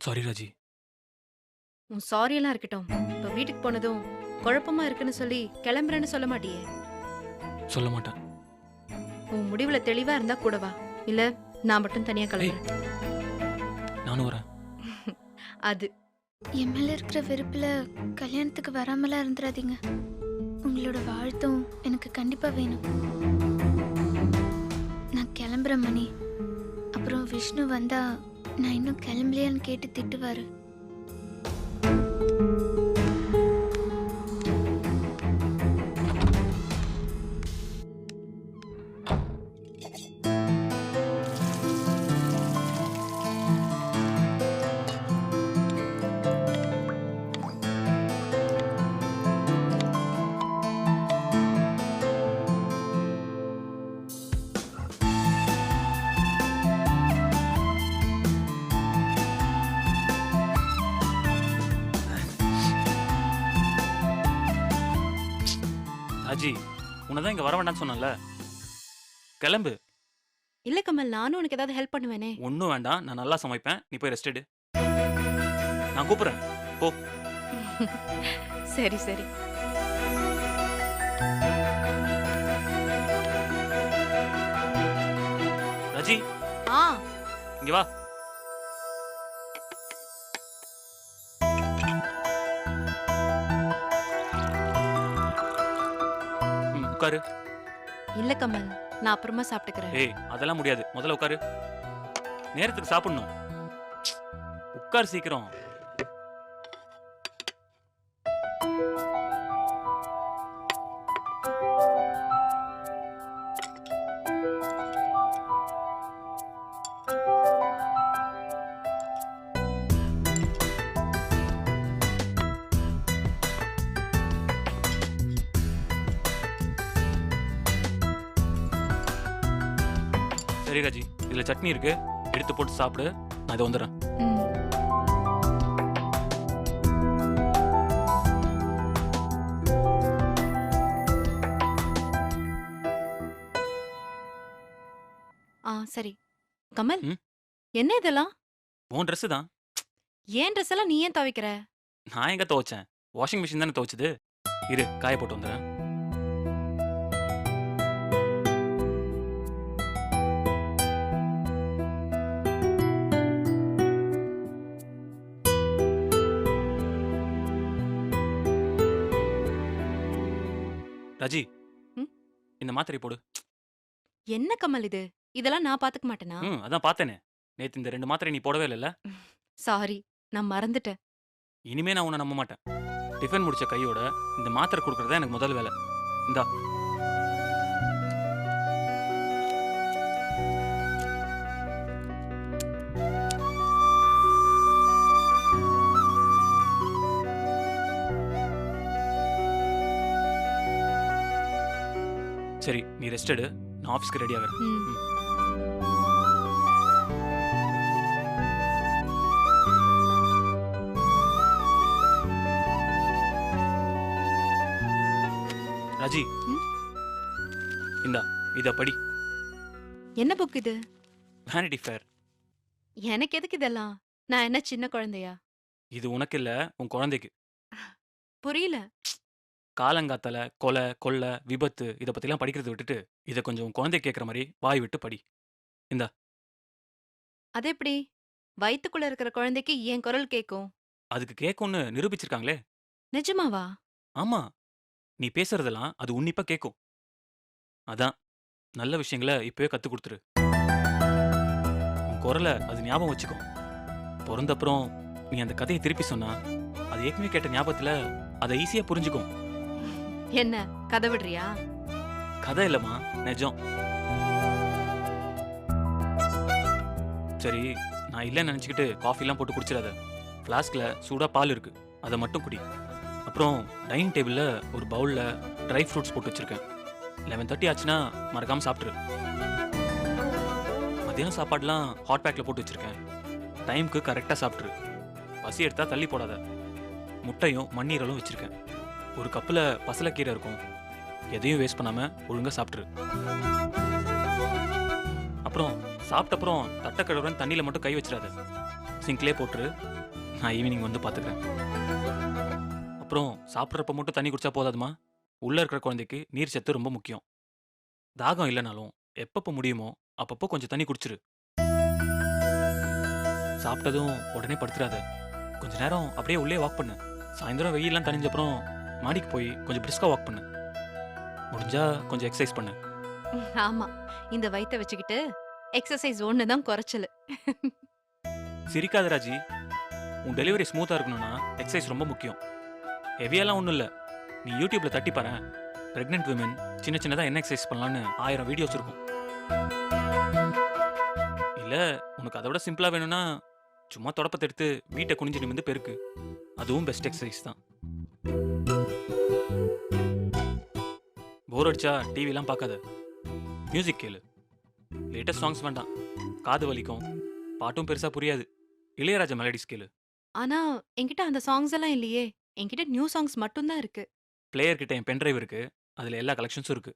Sorry Raji. உன் sorry எல்லாம் இருக்கட்டும். இப்ப வீட்டுக்கு போனதும் குழப்பமா இருக்குன்னு சொல்லி கிளம்புறேன்னு சொல்ல மாட்டியே? சொல்ல மாட்டேன். உன் முடிவுல தெளிவா இருந்தா கூட வா. இல்ல நான் மட்டும் தனியா ஏய், கிளம்புறேன். நானும் வரேன். அது என் மேல இருக்கிற வெறுப்புல கல்யாணத்துக்கு வராமலாம் இருந்துடாதீங்க. உங்களோட வாழ்த்தும் எனக்கு கண்டிப்பா வேணும். நான் கிளம்புறேன் மணி. அப்புறம் விஷ்ணு வந்தா நான் இன்னும் கிளம்பலையான்னு கேட்டு திட்டுவாரு. ராஜி, உன்னை தான் இங்க வர வேண்டாம்னு சொன்னேன்ல. கிளம்பு. இல்ல கமல், நானும் உனக்கு ஏதாவது ஹெல்ப் பண்ணுவேனே. ஒன்றும் வேண்டாம், நான் நல்லா சமைப்பேன். நீ போய் ரெஸ்ட் எடு. நான் கூப்பிடுறேன். போ. சரி சரி. ராஜி, ஆ இங்க வா. உட்காரு. இல்ல கமல், நான் அப்புறமா சாப்பிட்டுக்கிறேன். ஏய், அதெல்லாம் முடியாது. முதல்ல உட்காரு. நேரத்துக்கு சாப்பிடணும். உட்கார் சீக்கிரம். சரி ராஜி, இதுல சட்னி இருக்கு. எடுத்து போட்டு சாப்பிடு. நான் இதை வந்துடுறேன். ம். சரி. கமல், ம்? என்ன இதெல்லாம்? உன் ட்ரெஸ் தான். ஏன் ட்ரெஸ் எல்லாம் நீ ஏன் துவைக்கிற? நான் எங்க துவைச்சேன்? வாஷிங் மிஷின் தானே துவைச்சது. இரு, காய போட்டு வந்துடுறேன். ராஜி, ம்? இந்த மாத்திரை போடு. என்ன கமல் இது? இதெல்லாம் நான் பாத்துக்க மாட்டேனா? அதான் பார்த்தேனே. நேத்து இந்த 2 மாத்திரை நீ போடவே இல்லைல்ல. சாரி, நான் மறந்துட்டேன். இனிமே நான் உன்னை நம்ப மாட்டேன். டிஃபன் முடிச்ச கையோட இந்த மாத்திரை கொடுக்கறது எனக்கு முதல் வேலை. இந்தா. சரி, நீ ரெஸ்ட் எடு. நான் ஆஃபீஸ்க்கு ரெடி ஆகிறேன். ம். ராஜி, ம்? இந்தா, இத படி. என்ன புக் இது? Vanity Fair. எனக்கு எதுக்கு இதெல்லாம்? நான் என்ன சின்ன குழந்தையா? இது உனக்கு இல்ல, உன் குழந்தைக்கு. புரியல. காலங்காத்தால கொலை, கொள்ளை, விபத்து இத பத்திலாம் படிக்கிறத விட்டுட்டு, இத கொஞ்சம் உன் குழந்தைக்கு கேட்கிற மாதிரி வாய் விட்டு படி. இந்தா. அது எப்படி? வயித்துக்குள்ள இருக்கிற குழந்தைக்கு என் குரல் கேக்கும்? அதுக்கு கேட்கும்னு நிரூபிச்சிருக்காங்களே. நிஜமாவா? ஆமா. நீ பேசுறதெல்லாம் அது உன்னிப்பா கேட்கும். அதான் நல்ல விஷயங்கள இப்பவே கத்துக் கொடுத்துரு. உன் குரல அது ஞாபகம் வச்சுக்கும். பொறந்தப்புறம் நீ அந்த கதையை திருப்பி சொன்னா, அது ஏற்கனவே கேட்ட ஞாபகத்துல அதை ஈஸியா புரிஞ்சுக்கும். என்ன கதை விடுறியா? கதை இல்லம்மா, நிஜம். சரி, நான் இல்லைன்னு நினச்சிக்கிட்டு காஃபிலாம் போட்டு குடிச்சிடாத. ஃப்ளாஸ்கில் சூடாக பால் இருக்கு, அதை மட்டும் குடி. அப்புறம் டைனிங் டேபிளில் ஒரு பவுலில் ட்ரை ஃப்ரூட்ஸ் போட்டு வச்சிருக்கேன். 11:30 ஆச்சுன்னா மறக்காமல் சாப்பிட்ரு. மதியானம் சாப்பாடுலாம் ஹாட் பேக்கில் போட்டு வச்சிருக்கேன். டைமுக்கு கரெக்டாக சாப்பிட்ரு. பசி எடுத்தா தள்ளி போடாத. முட்டையும் மண்ணீரலும் வச்சிருக்கேன். ஒரு கப்பில் பசலைக்கீரை இருக்கும். எதையும் வேஸ்ட் பண்ணாமல் ஒழுங்காக சாப்பிட்ரு. அப்புறம் சாப்பிட்ட அப்புறம் தட்டை கழுவுறேன் தண்ணியில் மட்டும் கை வச்சிடாத. சிங்க்லேயே போட்டுரு, நான் ஈவினிங் வந்து பார்த்துக்கிறேன். அப்புறம் சாப்பிட்றப்ப மட்டும் தண்ணி குடிச்சா போதாதுமா, உள்ள இருக்கிற குழந்தைக்கு நீர் சத்து ரொம்ப முக்கியம். தாகம் இல்லைனாலும் எப்பப்போ முடியுமோ அப்பப்போ கொஞ்சம் தண்ணி குடிச்சிரு. சாப்பிட்டதும் உடனே படுத்துறாத, கொஞ்ச நேரம் அப்படியே உள்ளே வாக் பண்ணு. சாயந்தரம் வெயிலாம் தணிஞ்ச அப்புறம் மாடிக்கு போய் கொஞ்சம் பிரிஸ்கா வாக் பண்ணு. முடிஞ்சா கொஞ்சம் எக்ஸசைஸ் பண்ணு. ஆமா, இந்த வயித்தை வச்சுக்கிட்டு எக்ஸசைஸ் ஒன்று தான் குறைச்சல். சிரிக்காத ராஜி, உன் டெலிவரி ஸ்மூத்தாக இருக்கணும்னா எக்ஸசைஸ் ரொம்ப முக்கியம். ஹெவியெல்லாம் ஒன்றும் இல்லை, நீ யூடியூப்ல தட்டி பாரு. ப்ரெக்னென்ட் விமன் சின்ன சின்னதாக என்ன எக்ஸசைஸ் பண்ணலான்னு 1000 வீடியோஸ் இருக்கும். இல்லை உனக்கு அதை விட சிம்பிளாக வேணும்னா சும்மா தொடப்பத்தை எடுத்து வீட்டை குனிஞ்சு நிமிந்து பெருக்கு, அதுவும் பெஸ்ட் எக்ஸசைஸ் தான். போர் அடிச்சா டிவிலாம் பார்க்காத, மியூசிக் கேளு. லேட்டஸ்ட் சாங்ஸ் வேண்டாம், காது வலிக்கும், பாட்டும் பெருசாக புரியாது. இளையராஜா மெலடிஸ் கேளு. ஆனா என்கிட்ட அந்த சாங்ஸ் எல்லாம் இல்லையே, என்கிட்ட நியூ சாங்ஸ் மட்டும்தான் இருக்கு. பிளேயர் கிட்ட என் பென்ட்ரைவ் இருக்கு, அதில் எல்லா கலெக்ஷன்ஸும் இருக்கு.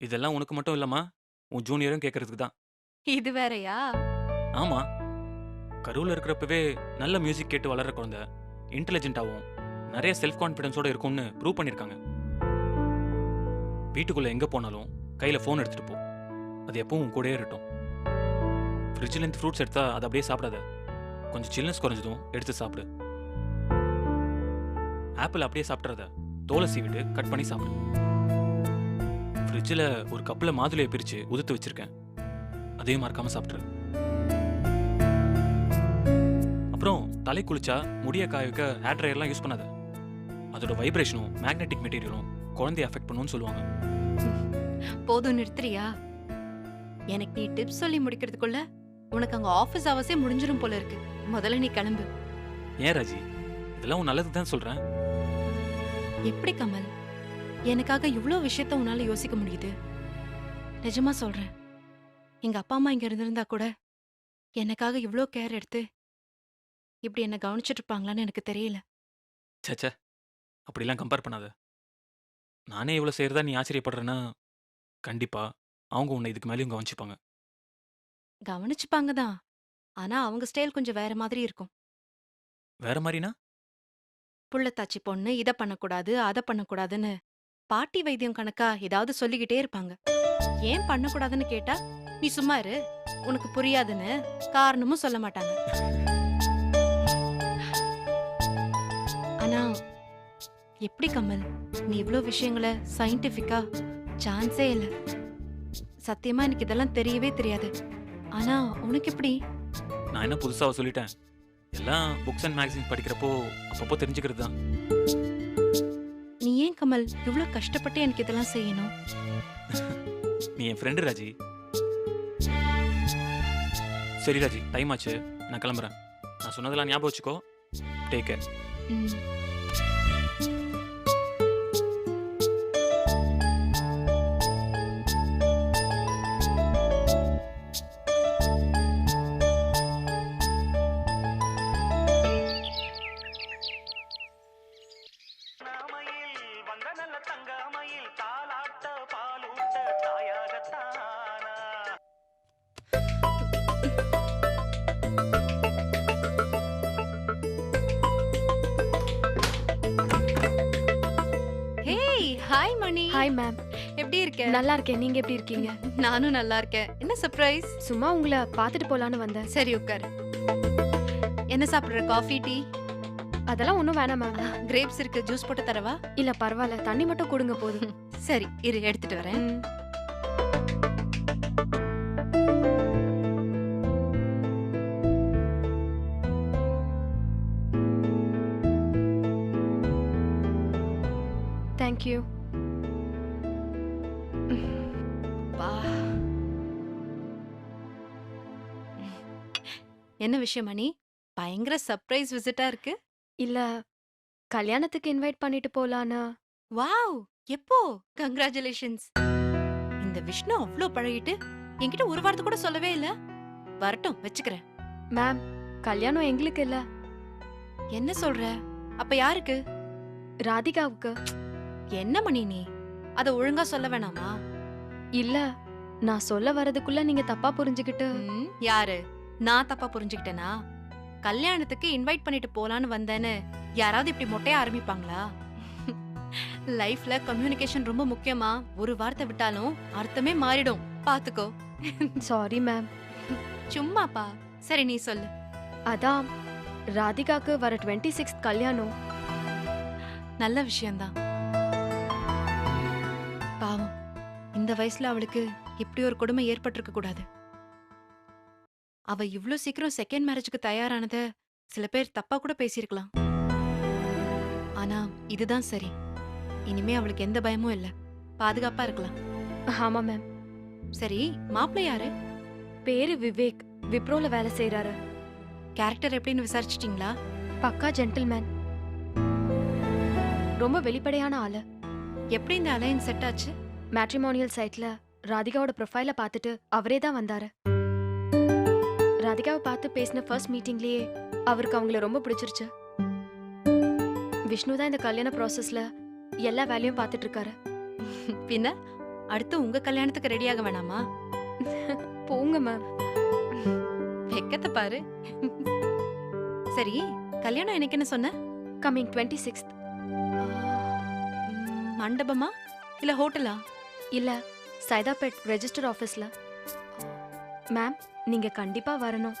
இதெல்லாம் உனக்கு மட்டும் இல்லைம்மா, உன் ஜூனியரும் கேட்கறதுக்கு தான். இது வேறயா? ஆமா, கருவில் இருக்கிறப்பவே நல்ல மியூசிக் கேட்டு வளர்ற குழந்தை இன்டெலிஜென்ட்டாகவும் நிறைய செல்ஃப் கான்ஃபிடன்ஸோட இருக்கும்னு ப்ரூவ் பண்ணியிருக்காங்க. வீட்டுக்குள்ள எங்க போனாலும் கையில ஃபோன் எடுத்துட்டு போ, அது எப்பவும் உன் கூடயே இருக்கட்டும். ஃப்ரிட்ஜிலேருந்து ஃப்ரூட்ஸ் எடுத்தா அதை அப்படியே சாப்பிடாத, கொஞ்சம் சில்னஸ் குறைஞ்சதும் எடுத்து சாப்பிடு. ஆப்பிள் அப்படியே சாப்பிட்றத தோலை சீவிட்டு கட் பண்ணி சாப்பிடு. ஃப்ரிட்ஜில் ஒரு கப்பில் மாதுளையை பிரித்து உதுத்து வச்சிருக்கேன், அதையும் மறக்காம சாப்பிட்ரு. அப்புறம் தலை குளிச்சா முடிய காய வைக்க ஹேர் ட்ரையர்லாம் யூஸ் பண்ணாத, அதோட வைப்ரேஷனும் மேக்னெட்டிக் மெட்டீரியலும் குழந்தைய அஃபெக்ட் பண்ணுன்னு சொல்லுவாங்க. போதும், நிறுத்துறியா? எனக்கு நீ டிப்ஸ் சொல்லி முடிக்கிறதுக்குள்ள உனக்கு அங்க ஆபீஸ் அவசே முடிஞ்சிரும் போல இருக்கு. முதல்ல நீ கிளம்பு. ஏன் ராஜி, இதெல்லாம் உன் நல்லதுக்கு தான் சொல்றேன். எப்படி கமல், எனக்காக இவ்ளோ விஷயத்த உன்னால யோசிக்க முடியுது? நிஜமா சொல்றேன், எங்க அப்பா அம்மா இங்க இருந்திருந்தா கூட எனக்காக இவ்ளோ கேர் எடுத்து இப்படி என்ன கவனிச்சிட்டு இருப்பாங்களான்னு எனக்கு தெரியல. சச்சா, அப்படிலாம் கம்பேர் பண்ணாத. நானே இவ்வளோ செய்கிறதா நீ ஆச்சரியப்படுறேன்னா கண்டிப்பா அவங்க உன்னை இதுக்கு மேலேயும் கவனிச்சுப்பாங்க. கவனிச்சுப்பாங்க தான், ஆனா அவங்க ஸ்டைல் கொஞ்சம் வேற மாதிரி இருக்கும். வேற மாதிரினா? புள்ளத்தாச்சி பொண்ணு இத பண்ணக்கூடாது அத பண்ணக்கூடாதுன்னு பாட்டி வைத்தியம் கணக்கா ஏதாவது சொல்லிக்கிட்டே இருப்பாங்க. ஏன் பண்ணக்கூடாதுன்னு கேட்டா நீ சும்மா இரு, உனக்கு புரியாதுன்னு காரணமும் சொல்ல மாட்டாங்க. ஆனா எப்படி கமல், நீ இவ்ளோ விஷயங்களை சயின்டிஃபிக்கா சான்ஸே இல்ல. சத்தியமா எனக்கு இதெல்லாம் தெரியவே தெரியாது. ஆனா உனக்கு எப்படி? நான் என்ன புதுசாக சொல்லிட்டேன், எல்லாம் புக்ஸ் அண்ட் மேகசின்ஸ் படிக்கிறப்போ அப்பப்போ தெரிஞ்சுக்கிறது தான். நீ ஏன் கமல் இவ்ளோ கஷ்டப்பட்டு எனக்கு இதெல்லாம் செய்யணும்? நீ என் ஃப்ரெண்டு ராஜி. சரி ராஜி, டைம் ஆச்சு, நான் கிளம்புறேன். நான் சொன்னதெல்லாம் ஞாபகம் வச்சுக்கோ. Take care. ம். Hey, hi Mani. Hi ma'am. எப்படி இருக்க? நல்லா இருக்கேன், நீங்க எப்படி இருக்கீங்க? நானும் நல்லா இருக்கேன். என்ன சர்ப்ரைஸ்? சும்மா உங்களை பார்த்துட்டு போலான்னு வந்தேன். சரி உட்காரு. என்ன சாப்பிடுற? Coffee, tea? அதெல்லாம் ஒன்றும் வேணாம் மேம். கிரேப்ஸ் இருக்கு, ஜூஸ் போட்டு தரவா? இல்ல பரவாயில்ல, தண்ணி மட்டும் கொடுங்க போதும். சரி இரு, எடுத்துட்டு வரேன். ம். தேங்க்யூ. வா. என்ன விஷயம் மணி? பயங்கர சர்ப்ரைஸ் விசிட்டா இருக்கு. இல்ல, கல்யாணத்துக்கு இன்வைட் பண்ணிட்டு போலான்னு. வாவ், எப்போ? கங்க்ராச்சுலேஷன்ஸ். இந்த விஷ்ணு அவ்ளோ பழகிட்டு என்கிட்ட ஒரு வார்த்தை கூட சொல்லவே இல்ல. வரட்டும், வச்சுக்கிறேன். மேம், கல்யாணம் எங்களுக்கு இல்ல, என்ன சொல்ற? அப்ப யாருக்கு? ராதிகாவுக்கு. என்ன மணி நீ? அத ஒழுங்கா சொல்ல வேணாமா? இல்ல, நான் சொல்ல வரதுக்குள்ள நீங்க தப்பா புரிஞ்சுக்கிட்டு. யாரு? நான் தப்பா புரிஞ்சுக்கிட்டேனா? கல்யாணத்துக்கு இன்வைட் பண்ணிட்டு போலான்னு வந்தேன்னு யாராவது இப்படி மொட்டையா ஆரம்பிப்பாங்களா? லைஃப்ல கம்யூனிகேஷன் ரொம்ப முக்கியமா. ஒரு வார்த்தை விட்டாலும் அர்த்தமே மாறிடும். பாத்துக்கோ. Sorry ma'am. சும்மாப்பா. சரி நீ சொல்லு. அதான் ராதிகாக்கு வர 26th கல்யாணம். நல்ல விஷயம்தான். பாவம், இந்த வயசுல அவளுக்கு இப்படி ஒரு கொடுமை ஏற்பட்டிருக்க கூடாது. அவ இவ்ளோ சீக்கிரம் செகண்ட் மேரேஜுக்கு தயாரானத சில பேர் தப்பா கூட பேசியிருக்கலாம். ஆனா இதுதான் சரி. இனிமே அவளுக்கு எந்த பயமும் இல்ல. பாதுகாப்பா இருக்கலாம். ஆமா மேம். சரி, மாப்பிள்ளை யாரு? பேரு விவேக். விப்ரோல வேலை செய்யறாரு. கேரக்டர் எப்படின்னு விசாரிச்சிட்டீங்களா? பக்கா ஜென்டில்மேன். ரொம்ப வெளிப்படையான ஆளு. எப்படி இந்த அலையன்ஸ் செட் ஆச்சு? மேட்ரிமோனியல் சைட்ல ராதிகாவோட ப்ரொஃபைல பார்த்துட்டு அவரே தான் வந்தாரு. ராதிகாவை பார்த்து பேசின ஃபர்ஸ்ட் மீட்டிங்லயே அவருக்கு அவங்கள ரொம்ப பிடிச்சிருச்சு. விஷ்ணு தான் இந்த கல்யாண ப்ராசஸ்ல எல்லா வேலையும் பார்த்துட்டு இருக்காரு. பின்ன அடுத்து உங்க கல்யாணத்துக்கு ரெடியாக வேணாமா? போங்க மேம். வெக்கத்தை பாரு. சரி, கல்யாணம் எனக்கு என்ன சொன்ன? Coming 26th. மண்டபமா இல்ல ஹோட்டலா? இல்ல, சைதாப்பேட் ரெஜிஸ்டர் ஆபீஸ்ல. மேம், நீங்க கண்டிப்பா வரணும்.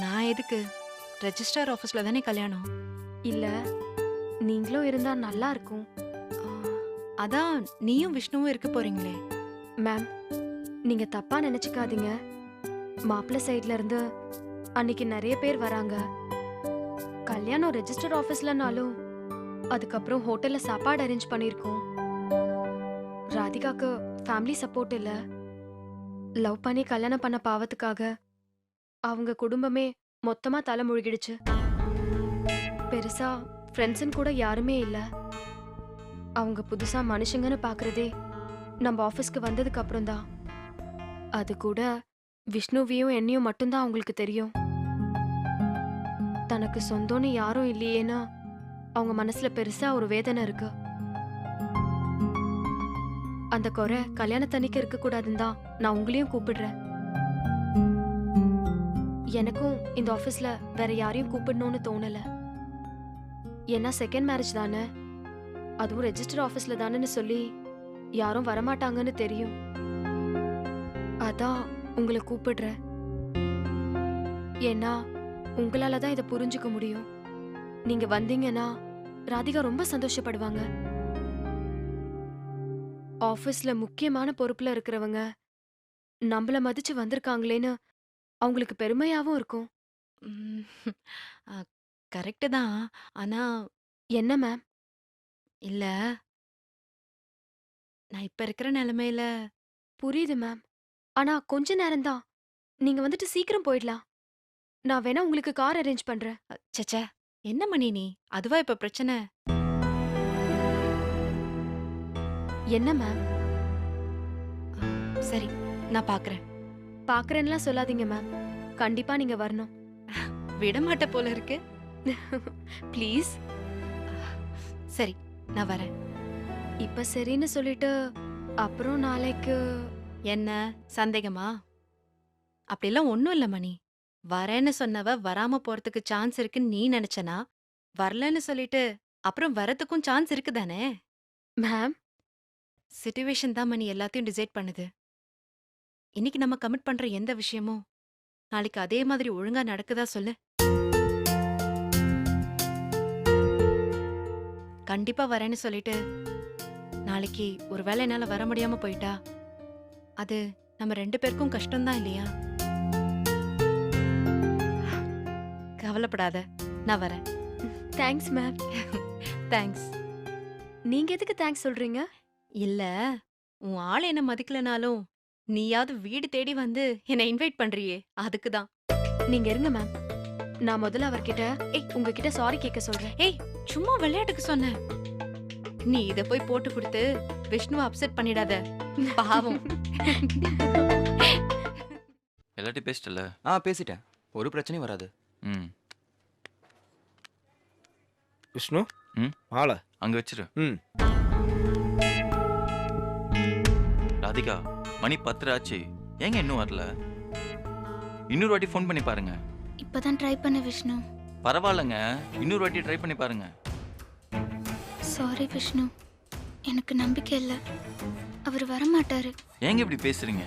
நான் எதுக்கு? ரெஜிஸ்டர் ஆபீஸ்ல தானே கல்யாணம். இல்ல, நீங்களும் இருந்தா நல்லா இருக்கும். ஆ, அதான் நீயும் விஷ்ணுவும் இருக்க போறீங்களே. மேம், நீங்க தப்பா நினைச்சுக்காதீங்க. மாப்பிள்ளை சைட்ல இருந்து அன்னைக்கு நிறைய பேர் வராங்க. கல்யாணம் ரெஜிஸ்டர் ஆபீஸ்லனாலும் அதுக்கப்புறம் ஹோட்டல்ல சாப்பாடு அரேஞ்ச் பண்ணிருக்கோம். ராதிகாக்கு ஃபேமிலி சப்போர்ட் இல்ல. லவ் பண்ணி கல்யாணம் பண்ண பாவத்துக்காக அவங்க குடும்பமே மொத்தமா தலை முழுகிடுச்சு. பெருசா ஃப்ரெண்ட்ஸ்ன்னு கூட யாருமே இல்ல. அவங்க புதுசா மனுஷங்கன்னு பாக்குறதே நம்ம ஆபீஸ்க்கு வந்ததுக்கு அப்புறம் தான். அது கூட விஷ்ணுவையும் என்னையும் மட்டும்தான் அவங்களுக்கு தெரியும். தனக்கு சொந்தம்னு யாரும் இல்லையேன்னா அவங்க மனசுல பெருசா ஒரு வேதனை இருக்கு. அந்த குறை கல்யாணத்தன்னைக்கு இருக்க கூடாதுன்னு தான் நான் உங்களையும் கூப்பிடுறேன். எனக்கும் இந்த ஆபீஸ்ல வேற யாரையும் கூப்பிடணும்னு தோணல. ஏன்னா செகண்ட் மேரேஜ் தானே, அதுவும் ரெஜிஸ்டர் ஆபீஸ்ல தானேன்னு சொல்லி யாரும் வரமாட்டாங்கன்னு தெரியும். அதான் உங்களை கூப்பிடுறேன். ஏன்னா உங்களால தான் இதை புரிஞ்சுக்க முடியும். நீங்க வந்தீங்கன்னா ராதிகா ரொம்ப சந்தோஷப்படுவாங்க. ஆபீஸ்ல முக்கியமான பொறுப்புல இருக்கிறவங்க நம்மள மதிச்சு வந்திருக்காங்களேன்னு அவங்களுக்கு பெருமையாவும் இருக்கும். கரெக்டு தான். ஆனா என்ன மேம்? இல்ல, நான் இப்ப இருக்கிற நிலைமையில. புரியுது மேம். ஆனா கொஞ்ச நேரம்தான். நீங்க வந்துட்டு சீக்கிரம் போயிடலாம். நான் வேணா உங்களுக்கு கார் அரேஞ்ச் பண்றேன். சச்சே, என்ன மணி நீ? அதுவா இப்ப பிரச்சனை? என்ன மேம்? சரி, நான் பாக்குறேன். பாக்குறேன்லாம் சொல்லாதீங்க மேம். கண்டிப்பா நீங்க வரணும். விடமாட்ட போல இருக்கு. ப்ளீஸ். சரி, நான் வரேன். இப்ப சரின்னு சொல்லிட்டு அப்புறம் நாளைக்கு என்ன சந்தேகமா? அப்படிலாம் ஒண்ணும் இல்ல மணி. வரேன்னு சொன்னவ வராம போறதுக்கு சான்ஸ் இருக்குன்னு நீ நினைச்சனா, வரலன்னு சொல்லிட்டு அப்புறம் வரதுக்கும் சான்ஸ் இருக்கு தானே? மேம், சிச்சுவேஷன் தான் மணி எல்லாத்தையும் டிசைட் பண்ணுது. இன்னைக்கு நம்ம கமிட் பண்ற எந்த விஷயமும் நாளைக்கு அதே மாதிரி ஒழுங்கா நடக்குதா சொல்லு. கண்டிப்பா வரேன்னு சொல்லிட்டு நாளைக்கு ஒருவேளை என்னால வர முடியாம போயிட்டா அது நம்ம 2 பேருக்கும் கஷ்டம்தான் இல்லையா? கவலைப்படாத, நான் வரேன். Thanks ma'am. தேங்க்ஸ். நீங்க எதுக்கு தேங்க்ஸ் சொல்றீங்க? இல்ல, உன் ஆள் என்ன மதிக்கலனாலும் நீயாவது வீடு தேடி வந்து என்னை இன்வைட் பண்றியே, அதுக்குதான். நீங்க இருங்க மேம். நான் முதல்ல அவர்கிட்ட உங்ககிட்ட சாரி கேட்க சொல்றேன். ஏய், சும்மா விளையாட்டுக்கு சொன்னேன். நீ இத போய் போட்டு கொடுத்து விஷ்ணுவை அப்செட் பண்ணிடாத, பாவம். எல்லாத்தையும் பேசிட்டல? பேசிட்டேன். ஒரு பிரச்சனையும் வராது. ம், விஷ்ணு, ம்? மாலை அங்க வச்சிரு. ம். ராதிகா, மணி 10 ஆச்சு. ஏங்க இன்னும் வரல? இன்னொரு வாட்டி ஃபோன் பண்ணி பாருங்க. இப்பதான் ட்ரை பண்ண விஷ்ணு. பரவாயில்லைங்க, இன்னொரு வாட்டி ட்ரை பண்ணி பாருங்க. சாரி விஷ்ணு, எனக்கு நம்பிக்கை இல்லை. அவர் வரமாட்டாரு. ஏங்க இப்படி பேசுறீங்க?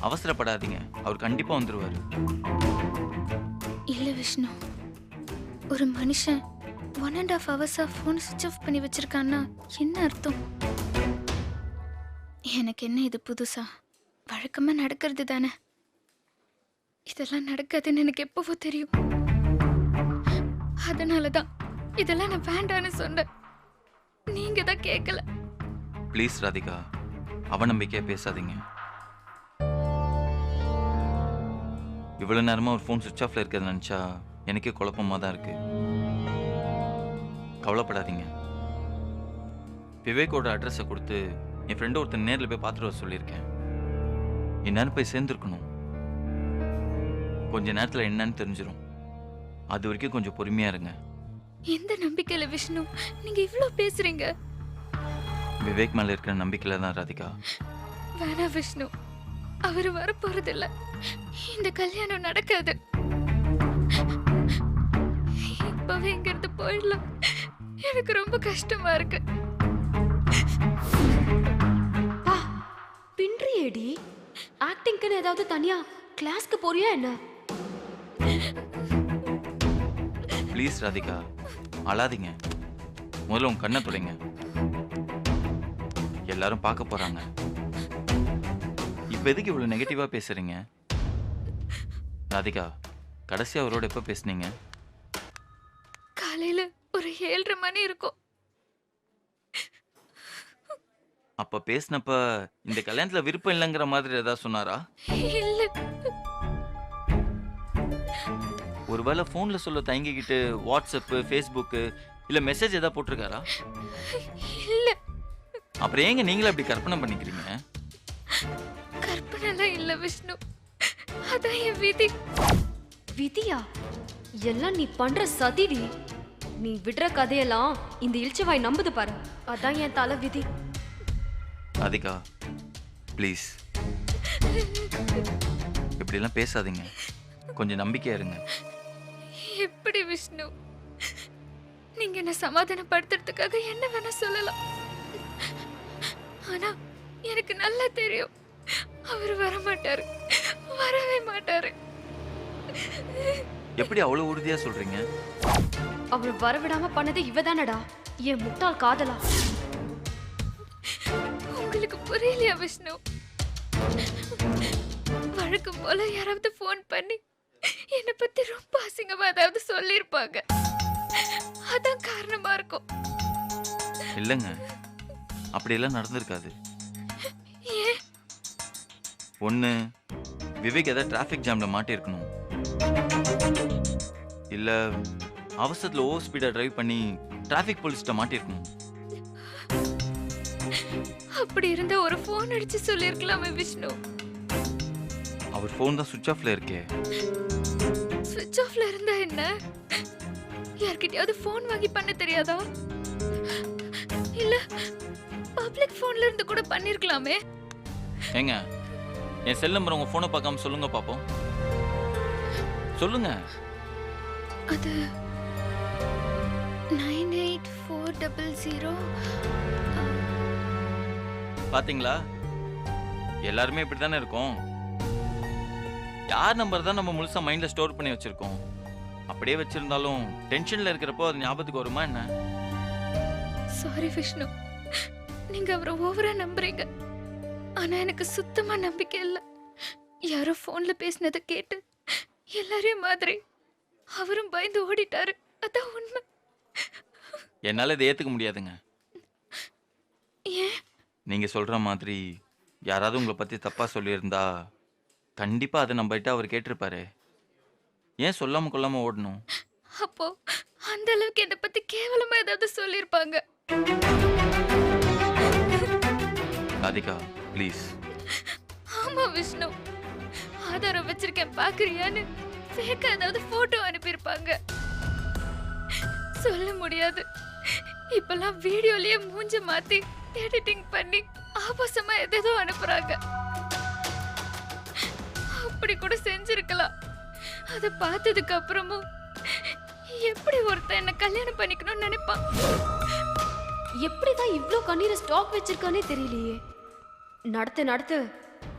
அவசரப்படாதீங்க, அவர் கண்டிப்பா வந்துருவாரு. இல்லை விஷ்ணு, ஒரு மனுஷன் 1.5 ஹவர்ஸா ஃபோன் சுவிட்ச் ஆஃப் பண்ணி வச்சிருக்கான்னா என்ன அர்த்தம்? எனக்கு என்ன இது புதுசா? வழக்கமா நடக்கிறது தானே. இதெல்லாம் நடக்காதுன்னு எனக்கு எப்பவோ தெரியும். அதனாலதான் இதெல்லாம் நான் வேண்டான்னு சொன்னேன். நீங்க தான் கேட்கல. ப்ளீஸ் ராதிகா, அவநம்பிக்கையா பேசாதீங்க. இவ்வளவு நேரமா ஒரு ஃபோன் சுவிட்ச் ஆஃப்ல இருக்கிறது நினைச்சா எனக்கே குழப்பமா தான் இருக்கு. கவலைப்படாதீங்க. விவேக்கோட அட்ரஸை கொடுத்து என் ஃப்ரெண்டு ஒருத்தர் நேரில் போய் பார்த்துட்டு வர சொல்லியிருக்கேன். என்னான்னு போய் சேர்ந்துருக்கணும். கொஞ்ச நேரத்தில் என்னன்னு தெரிஞ்சிடும். அது வரைக்கும் கொஞ்சம் பொறுமையா இருங்க. எந்த நம்பிக்கையில விஷ்ணு நீங்க இவ்ளோ பேசுறீங்க? விவேக் மேல இருக்கிற நம்பிக்கையில தான் ராதிகா. வேணா விஷ்ணு, அவர் வர போறதில்ல. இந்த கல்யாணம் நடக்காது. இப்பவே இங்கிருந்து போயிடலாம். எனக்கு ரொம்ப கஷ்டமா இருக்கு. பா பின்றியேடி. ஆக்டிங்க்குன்னு ஏதாவது தனியா கிளாஸ்க்கு போறியா என்ன? ப்ளீஸ் ராதிகா, அழாதீங்க. முதல்ல உங்க கண்ணை தொலைங்க. எல்லாரும் பார்க்க போறாங்க. இப்ப எதுக்கு இவ்வளவு நெகட்டிவா பேசுறீங்க? ராதிகா, கடைசி அவரோட எப்ப பேசுனீங்க? காலையில ஒரு 7:30 மணி இருக்கும். அப்ப பேசினப்ப இந்த கல்யாணத்துல விருப்பம் இல்லைங்கிற மாதிரி ஏதாவது சொன்னாரா? இல்ல ஒருவேளை போன்ல சொல்ல தயங்கிக்கிட்டு வாட்ஸ்அப், ஃபேஸ்புக்கு இல்ல மெசேஜ் ஏதாவது போட்டிருக்காரா? இல்ல அப்புறம் ஏங்க நீங்களே அப்படி கற்பனை பண்ணிக்கிறீங்க? கற்பனைலாம் இல்ல விஷ்ணு. அதான் என் விதி. விதியா? எல்லாம் நீ பண்ற சதிடி. நீ விடுற கதையெல்லாம் இந்த இல்ச்சவாய் நம்புது பாரு. அதான் என் தலை விதி. ராதிகா, ப்ளீஸ் இப்படிலாம் பேசாதீங்க. கொஞ்சம் நம்பிக்கையா இருங்க. எப்படி விஷ்ணு? நீங்க என்ன சமாதானப்படுத்துறதுக்காக என்ன வேணா சொல்லலாம். ஆனா எனக்கு நல்லா தெரியும் அவர் வர மாட்டாரு. வரவே மாட்டாரு. எப்படி அவ்வளவு உறுதியா சொல்றீங்க? அவர் வரவிடாம பண்ணது இவதானடா, என் முட்டாள் காதலா. உங்களுக்கு புரியலையா விஷ்ணு? வழக்கம் போல யாராவது ஃபோன் பண்ணி என்னை பத்தி ரொம்ப அசிங்கமா ஏதாவது சொல்லியிருப்பாங்க. அதான் காரணமா இருக்கும். இல்லைங்க, அப்படியெல்லாம் நடந்திருக்காது. ஏன்? ஒன்று, விவேக் ஏதாவது டிராஃபிக் ஜாம்ல மாட்டியிருக்கணும். இல்லை அவசரத்தில் ஓவர் ஸ்பீடாக டிரைவ் பண்ணி டிராஃபிக் போலீஸ்கிட்ட மாட்டியிருக்கணும். அப்படி இருந்தா ஒரு ஃபோன் அடிச்சு சொல்லியிருக்கலாமே விஷ்ணு. அவர் ஃபோன் தான் சுவிட்ச் ஆஃப்ல இருக்கே. ஸ்விட்ச் ஆஃப்ல இருந்தா என்ன? யார்கிட்டயாவது ஃபோன் வாங்கி பண்ண தெரியாதா? இல்ல பப்ளிக் ஃபோன்ல இருந்து கூட பண்ணிருக்கலாமே. ஏங்க, என் செல் நம்பர் உங்க ஃபோனை பார்க்காம சொல்லுங்க பாப்போம். சொல்லுங்க. அது 98400. பாத்தீங்களா, எல்லாருமே இப்படி தானே இருக்கோம். யார் நம்பர் தான் நம்ம முழுசா மைண்ட்ல ஸ்டோர் பண்ணி வச்சிருக்கோம். அப்படியே வச்சிருந்தாலும் டென்ஷன்ல இருக்கிறப்போ அது ஞாபகத்துக்கு வருமா என்ன? சாரி விஷ்ணு, நீங்க அவரை ஓவரா நம்புறீங்க. ஆனா எனக்கு சுத்தமா நம்பிக்கை இல்ல. யாரோ போன்ல பேசினதை கேட்டு எல்லாரையும் மாதிரி அவரும் பயந்து ஓடிட்டாரு. அதான் உண்மை. என்னால இதை ஏத்துக்க முடியாதுங்க. ஏன்? நீங்க சொல்ற மாதிரி யாராவது உங்களை பத்தி தப்பா சொல்லியிருந்தா கண்டிப்பா அதை நம்மகிட்ட அவர் கேட்டிருப்பாரு. ஏன் சொல்லாம கொள்ளாம ஓடணும்? அப்போ அந்த அளவுக்கு என்னை பத்தி கேவலமா ஏதாவது சொல்லியிருப்பாங்க. ராதிகா, ப்ளீஸ். ஆமா விஷ்ணு, ஆதாரம் வச்சிருக்கேன் பாக்குறியான்னு ஃபேக்கா ஏதாவது போட்டோ அனுப்பியிருப்பாங்க. சொல்ல முடியாது. இப்பெல்லாம் வீடியோலயே மூஞ்ச மாத்தி எடிட்டிங் பண்ணி ஆபாசமா எதேதோ அனுப்புறாங்க. கூட செஞ்சிருக்கலாம். அத பார்த்ததுக்கு அப்புறமும் எப்படி ஒருத்தன் என்ன கல்யாணம் பண்ணிக்கணும்னு நினைப்பான்? எப்படிதான் இவ்ளோ கண்ணீரை ஸ்டாக் வச்சிருக்கானே தெரியலையே. நடத்த நடத்த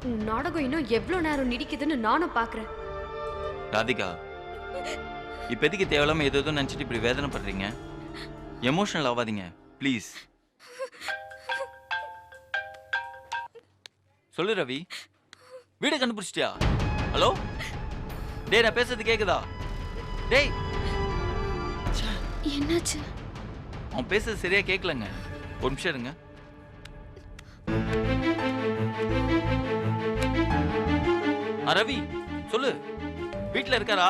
உன் நாடகம் இன்னும் எவ்வளவு நேரம் நீடிக்குதுன்னு நானும் பாக்குறேன். ராதிகா, இப்போதைக்கு தேவையில்லாம எதோ நினைச்சிட்டு இப்படி வேதனை பண்றீங்க. எமோஷனல் ஆகாதீங்க ப்ளீஸ். சொல்லு ரவி, வீடு கண்டுபிடிச்சிட்டியா? ஹலோ டேய், நான் பேசுறது கேக்குதா? டேய், என்னாச்சு? அவன் பேசுறது சரியா கேட்கலங்க. ஒரு நிமிஷம் இருங்க. ரவி சொல்லு, வீட்ல இருக்காரா?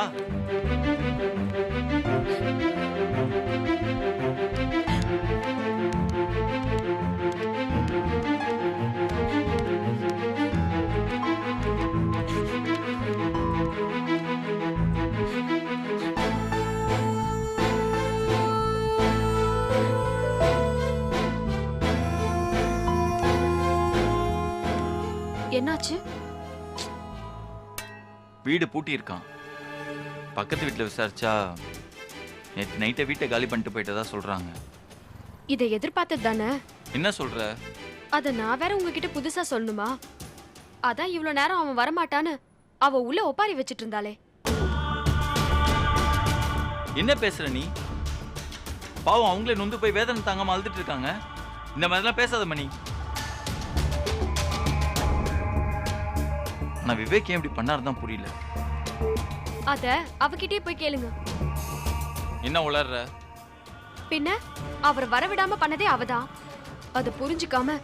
என்னாச்சு? வீடு பூட்டி இருக்கான். பக்கத்து வீட்டில் விசாரிச்சா நேற்று நைட்டை வீட்டை காலி பண்ணிட்டு போயிட்டதா சொல்றாங்க. இதை எதிர்பார்த்தது தானே? என்ன சொல்ற? அத நான் வேற உங்ககிட்ட புதுசா சொல்லணுமா? அதான் இவ்ளோ நேரம் அவன் வரமாட்டான்னு அவ உள்ள ஒப்பாரி வச்சிட்டு இருந்தாளே. என்ன பேசுற நீ? பாவம், அவங்களே நொந்து போய் வேதனை தாங்காம அழுதுட்டு இருக்காங்க. இந்த மாதிரிலாம் பேசாத மணி. நான் விவேக் ஏன் இப்படி பண்ணாருதான் புரியல. அத அவகிட்டே போய் கேளுங்க. என்ன உளர்ற? பின்ன அவர் வரவிடாம பண்ணதே அவதான். அத புரிஞ்சுக்காம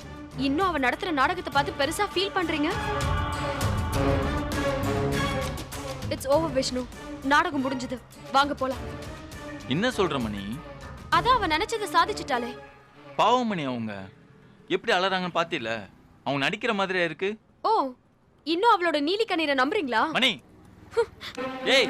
இன்னும் அவ நடத்துற நாடகத்தை பார்த்து பெருசா ஃபீல் பண்றீங்க. It's over Vishnu. நாடகம் முடிஞ்சது, வாங்க போலாம். என்ன சொல்ற மணி? அதான் அவ நினைச்சதை சாதிச்சுட்டாளே. பாவம் மணி, அவங்க எப்படி அலறாங்கன்னு பாத்தில? அவங்க நடிக்கிற மாதிரியா இருக்கு. ஓ, இன்னும் அவளோட நீலி கண்ணீரை நம்புறீங்களா? மணி, ஏய்